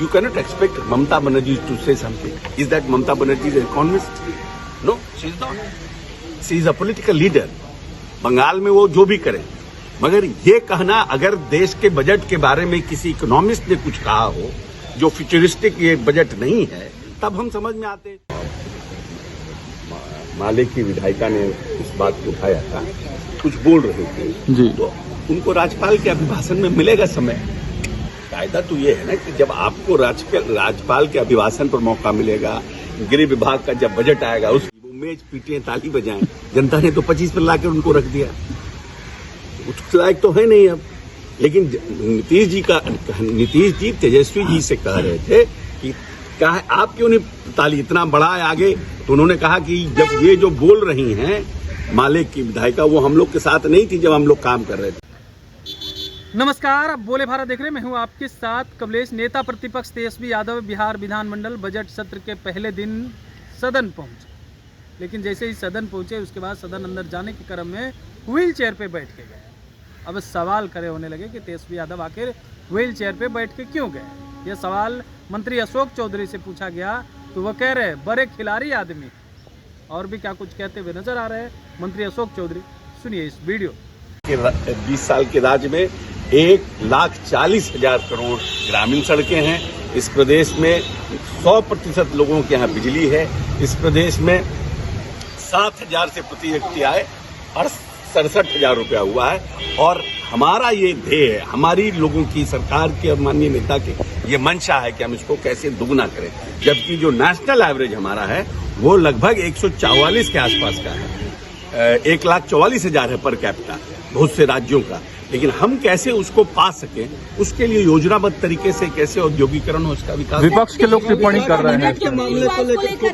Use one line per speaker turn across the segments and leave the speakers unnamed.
You cannot expect Mamata Banerjee to say something. Is that Mamata Banerjee is an economist? No, she is not. She is a political leader. Bengal में वो जो भी करे, मगर ये कहना अगर देश के बजट के बारे में किसी इकोनॉमिस्ट ने कुछ कहा हो जो फ्यूचरिस्टिक ये बजट नहीं है, तब हम समझ में आते। माले की विधायिका ने इस बात को उठाया था, कुछ बोल रहे थे जी, तो उनको राज्यपाल के अभिभाषण में मिलेगा समय। कायदा तो ये है ना कि जब आपको राज्यपाल के अभिभाषण पर मौका मिलेगा, गृह विभाग का जब बजट आएगा उस मेज पीटे ताली बजाएं। जनता ने तो 25 पर लाकर उनको रख दिया, उस लायक तो है नहीं अब। लेकिन नीतीश जी तेजस्वी जी से कह रहे थे कि आप क्यों नहीं ताली इतना बढ़ाए आगे, तो उन्होंने कहा कि जब ये जो बोल रही हैं माले की विधायिका, वो हम लोग के साथ नहीं थी जब हम लोग काम कर रहे थे।
नमस्कार, आप बोले भारत देख रहे हैं। मैं हूं आपके साथ कमलेश। नेता प्रतिपक्ष तेजस्वी यादव बिहार विधानमंडल बजट सत्र के पहले दिन सदन पहुंचे, लेकिन जैसे ही सदन पहुंचे उसके बाद सदन अंदर जाने के क्रम में व्हील चेयर पे बैठ के गए। अब सवाल खड़े होने लगे कि तेजस्वी यादव आखिर व्हील चेयर पे बैठ के क्यों गए। यह सवाल मंत्री अशोक चौधरी से पूछा गया तो वह कह रहे बड़े खिलाड़ी आदमी, और भी क्या कुछ कहते हुए नजर आ रहे हैं मंत्री अशोक चौधरी। सुनिए इस वीडियो।
20 साल के राज्य में 1,40,000 करोड़ ग्रामीण सड़कें हैं। इस प्रदेश में 100% लोगों के यहाँ बिजली है। इस प्रदेश में 7,000 से प्रति व्यक्ति आय और 67,000 रुपया हुआ है। और हमारा ये ध्येय है, हमारी लोगों की सरकार के माननीय नेता के ये मंशा है कि हम इसको कैसे दुगना करें, जबकि जो नेशनल एवरेज हमारा है वो लगभग 144 के आसपास का है। 1,44,000 है पर कैपिटा बहुत से राज्यों का। लेकिन हम कैसे उसको पा सकें, उसके लिए योजनाबद्ध तरीके से कैसे औद्योगिकरण हो, उसका विकास।
विपक्ष के लोग टिप्पणी कर रहे हैं
के मामले को लेकर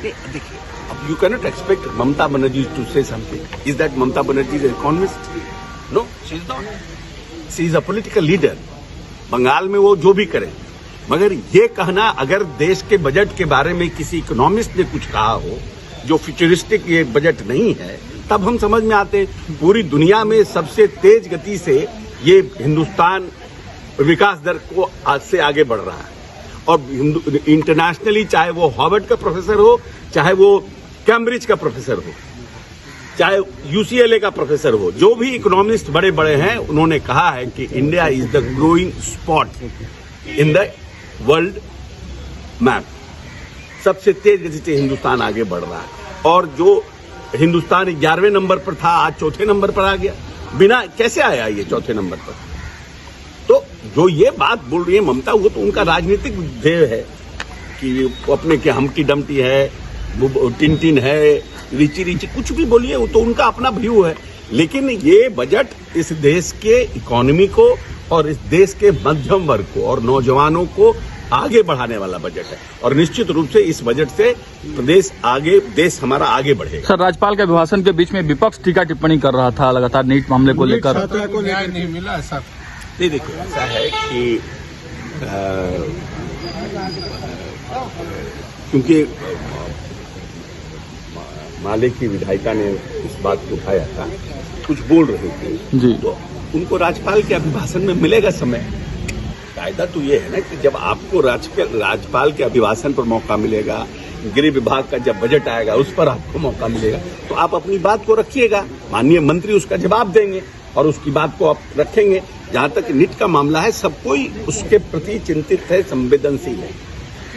देखिए, अब you cannot expect Mamata Banerjee to say something. Is that Mamata Banerjee is economist? No, she is not. She is a political leader. Bengal में वो जो भी करे, मगर ये कहना अगर देश के बजट के बारे में किसी इकोनॉमिस्ट ने कुछ कहा हो जो फ्यूचरिस्टिक ये बजट नहीं है, तब हम समझ में आते। पूरी दुनिया में सबसे तेज गति से ये हिंदुस्तान विकास दर को आज से आगे बढ़ रहा है। और इंटरनेशनली, चाहे वो हार्वर्ड का प्रोफेसर हो, चाहे वो कैम्ब्रिज का प्रोफेसर हो, चाहे UCLA का प्रोफेसर हो, जो भी इकोनॉमिस्ट बड़े बड़े हैं, उन्होंने कहा है कि India is the growing spot in the world map. सबसे तेज गति से हिंदुस्तान आगे बढ़ रहा है। और जो हिंदुस्तान 11वें नंबर पर था, आज 4थे नंबर पर आ गया। बिना कैसे आया ये 4थे नंबर पर? तो जो ये बात बोल रही है ममता, वो तो उनका राजनीतिक ध्येय है कि वो अपने के हमटी डमटी है, टिन है, रिची रिची, कुछ भी बोलिए, वो तो उनका अपना व्यू है। लेकिन ये बजट इस देश के इकोनॉमी को और इस देश के मध्यम वर्ग को और नौजवानों को आगे बढ़ाने वाला बजट है। और निश्चित रूप से इस बजट से देश हमारा आगे बढ़ेगा।
सर, राज्यपाल के अभिभाषण के बीच में विपक्ष टीका टिप्पणी कर रहा था लगातार नीट मामले को लेकर।
न्याय नहीं मिला ऐसा?
नहीं, देखिए, ऐसा है कि क्योंकि माले की विधायिका ने इस बात को उठाया था, कुछ बोल रहे थे जी, तो उनको राज्यपाल के अभिभाषण में मिलेगा समय। कायदा तो ये है ना कि जब आपको राज्यपाल के अभिभाषण पर मौका मिलेगा, गृह विभाग का जब बजट आएगा उस पर आपको मौका मिलेगा, तो आप अपनी बात को रखिएगा। माननीय मंत्री उसका जवाब देंगे और उसकी बात को आप रखेंगे। जहां तक नीट का मामला है, सब कोई उसके प्रति चिंतित है, संवेदनशील है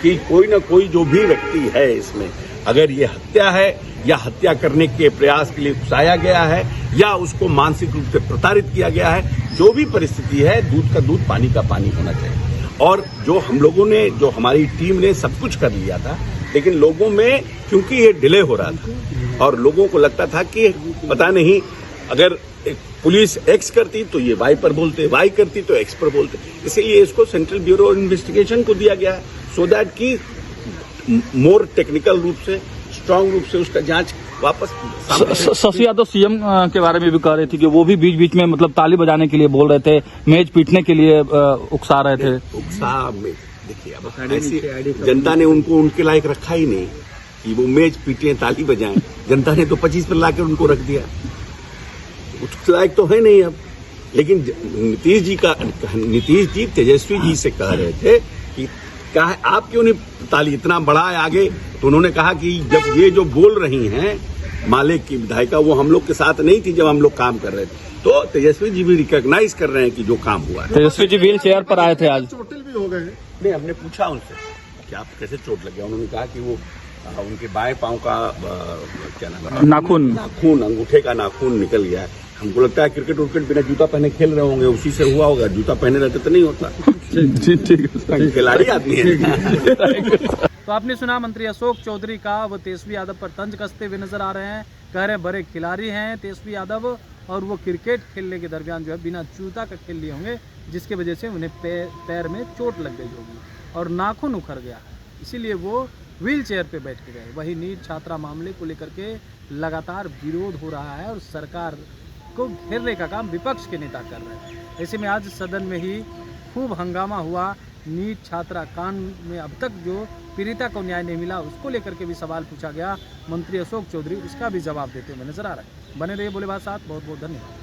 कि कोई ना कोई जो भी व्यक्ति है इसमें, अगर ये हत्या है या हत्या करने के प्रयास के लिए उकसाया गया है या उसको मानसिक रूप से प्रताड़ित किया गया है, जो भी परिस्थिति है, दूध का दूध पानी का पानी होना चाहिए। और जो हम लोगों ने, जो हमारी टीम ने सब कुछ कर लिया था, लेकिन लोगों में क्योंकि ये डिले हो रहा था और लोगों को लगता था कि पता नहीं, अगर पुलिस एक्स करती तो ये वाई पर बोलते, वाई करती तो एक्स पर बोलते। इसीलिए इसको सेंट्रल ब्यूरो इन्वेस्टिगेशन को दिया गया है, सो दैट कि मोर टेक्निकल रूप से, स्ट्रांग रूप से उसका जांच वापस।
शशि यादव सीएम के बारे में भी कह रही थी कि वो भी बीच बीच में मतलब ताली बजाने के लिए बोल रहे थे, मेज पीटने के लिए उकसा रहे थे।
देखिए, अब ऐसी जनता ने उनको उनके लायक रखा ही नहीं कि वो मेज पीटे ताली बजाएं। जनता ने तो 25 पर लाकर उनको रख दिया, उस लायक तो है नहीं अब। लेकिन नीतीश जी तेजस्वी जी से कह रहे थे कि कहा आप क्यों नहीं ताली इतना बढ़ाए आगे, तो उन्होंने कहा कि जब ये जो बोल रही हैं माले की विधायिका, वो हम लोग के साथ नहीं थी जब हम लोग काम कर रहे थे। तो तेजस्वी जी भी रिकॉग्नाइज कर रहे हैं कि जो काम हुआ है।
तेजस्वी जी व्हील चेयर पर आए थे आज।
चोटिल भी हो गए।
नहीं, हमने पूछा उनसे कि आप कैसे चोट लग गया, उन्होंने कहा कि वो उनके बाएं पांव का क्या नाम है, नाखून, अंगूठे का नाखून निकल गया है। हमको लगता है क्रिकेट उर्केट बिना जूता पहने खेल रहे होंगे, उसी से हुआ होगा। जूता पहने रहते तो नहीं होता। ठीक, खिलाड़ी आदमी है।
तो आपने सुना मंत्री अशोक चौधरी का, वो तेजस्वी यादव पर तंज कसते हुए नजर आ रहे हैं। कह रहे हैं बड़े खिलाड़ी हैं तेजस्वी यादव, और वो क्रिकेट खेलने के दरमियान जो है बिना जूता का खेल लिए होंगे, जिसकी वजह से उन्हें पैर में चोट लग गई होगी और नाखून उखड़ गया, इसीलिए वो व्हील चेयर पे बैठ के गए। वही नीट छात्रा मामले को लेकर के लगातार विरोध हो रहा है और सरकार को घेरने का काम विपक्ष के नेता कर रहे हैं। ऐसे में आज सदन में ही खूब हंगामा हुआ। नीट छात्रा कांड में अब तक जो पीड़िता को न्याय नहीं मिला, उसको लेकर के भी सवाल पूछा गया। मंत्री अशोक चौधरी उसका भी जवाब देते हुए नजर आ रहे हैं। बने रहिए बोले बात साथ। बहुत बहुत धन्यवाद।